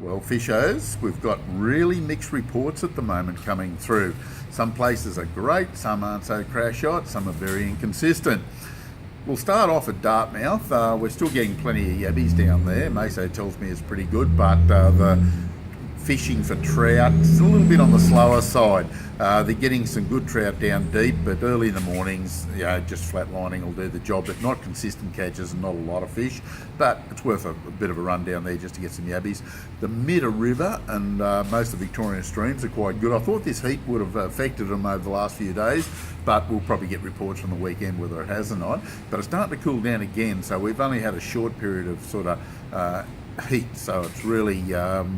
Well, fishers, we've got really mixed reports at the moment coming through. Some places are great, some aren't so crash hot, some are very inconsistent. We'll start off at Dartmouth. We're still getting plenty of yabbies down there. Maso tells me it's pretty good, but the fishing for trout is a little bit on the slower side. They're getting some good trout down deep, but early in the mornings, just flatlining will do the job, but not consistent catches and not a lot of fish. But it's worth a bit of a run down there just to get some yabbies. The Midder River and most of the Victorian streams are quite good. I thought this heat would have affected them over the last few days, but we'll probably get reports from the weekend whether it has or not. But it's starting to cool down again, so we've only had a short period of sort of heat, so it's really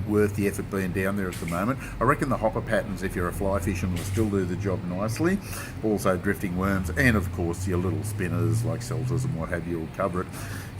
worth the effort being down there at the moment. I reckon the hopper patterns, if you're a fly fisherman, will still do the job nicely. Also drifting worms, and of course your little spinners like seltzers and what have you will cover it.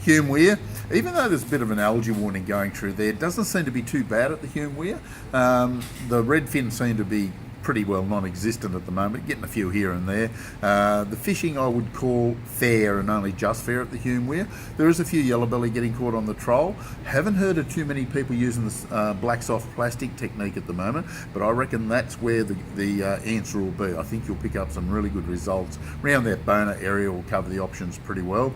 Hume Weir, even though there's a bit of an algae warning going through there, it doesn't seem to be too bad at the Hume Weir. The redfin seem to be pretty well non-existent at the moment, getting a few here and there. The fishing I would call fair and only just fair at the Hume Weir. There is a few yellowbelly getting caught on the troll. Haven't heard of too many people using the black soft plastic technique at the moment, but I reckon that's where the answer will be. I think you'll pick up some really good results. Around that Boner area will cover the options pretty well.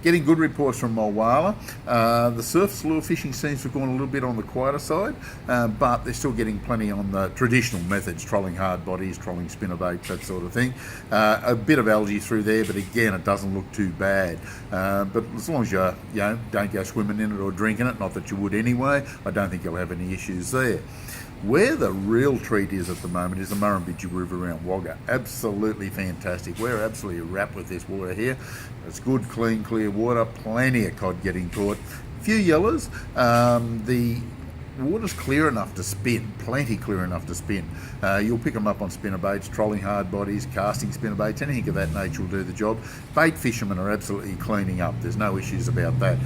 Getting good reports from Mulwala. The surface lure fishing seems to have gone a little bit on the quieter side, but they're still getting plenty on the traditional methods, trolling hard bodies, trolling spinnerbaits, that sort of thing. A bit of algae through there, but again, it doesn't look too bad. But as long as you don't go swimming in it or drinking it, not that you would anyway, I don't think you'll have any issues there. Where the real treat is at the moment is the Murrumbidgee River around Wagga. Absolutely fantastic. We're absolutely wrapped with this water here. It's good, clean, clear water. Plenty of cod getting caught. A few yellers. The water's clear enough to spin, plenty clear enough to spin. You'll pick them up on spinnerbaits, trolling hard bodies, casting spinnerbaits, anything of that nature will do the job. Bait fishermen are absolutely cleaning up. There's no issues about that.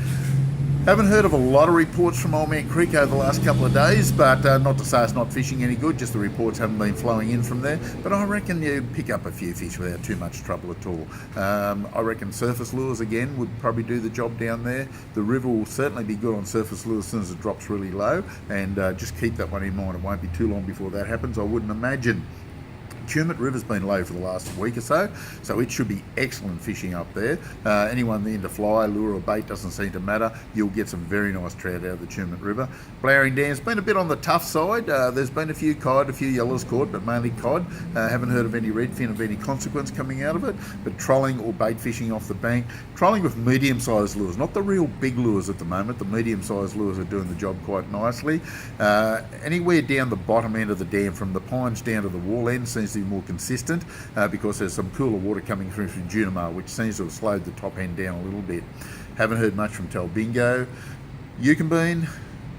Haven't heard of a lot of reports from Old Man Creek over the last couple of days, but not to say it's not fishing any good, just the reports haven't been flowing in from there. But I reckon you pick up a few fish without too much trouble at all. I reckon surface lures again would probably do the job down there. The river will certainly be good on surface lures as soon as it drops really low, and just keep that one in mind. It won't be too long before that happens, I wouldn't imagine. Compleat River's been low for the last week or so it should be excellent fishing up there. Anyone into fly, lure or bait doesn't seem to matter. You'll get some very nice trout out of the Compleat River. Blowering Dam's been a bit on the tough side. There's been a few cod, a few yellows caught, but mainly cod. Haven't heard of any redfin of any consequence coming out of it, but trolling or bait fishing off the bank. Trolling with medium-sized lures, not the real big lures at the moment. The medium-sized lures are doing the job quite nicely. Anywhere down the bottom end of the dam, from the pines down to the wall end, seems to be more consistent because there's some cooler water coming through from Junimar, which seems to have slowed the top end down a little bit. Haven't heard much from Talbingo. Yukonbean,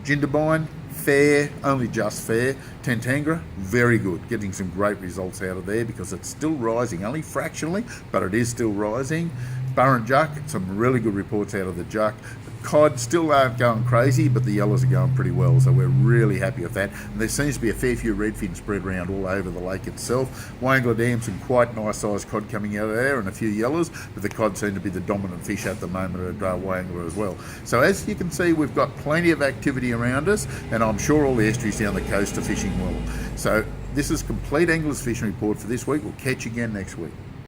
Jindabyne, fair, only just fair. Tantangra, very good, getting some great results out of there because it's still rising, only fractionally, but it is still rising. Burrinjuck, some really good reports out of the Juck. Cod still aren't going crazy, but the yellows are going pretty well, so we're really happy with that. And there seems to be a fair few redfin spread around all over the lake itself. Wangler Dam, some quite nice sized cod coming out of there, and a few yellows, but the cod seem to be the dominant fish at the moment at Wangler as well. So as you can see, we've got plenty of activity around us, and I'm sure all the estuaries down the coast are fishing well. So this is Compleat Anglers Fishing Report for this week. We'll catch you again next week.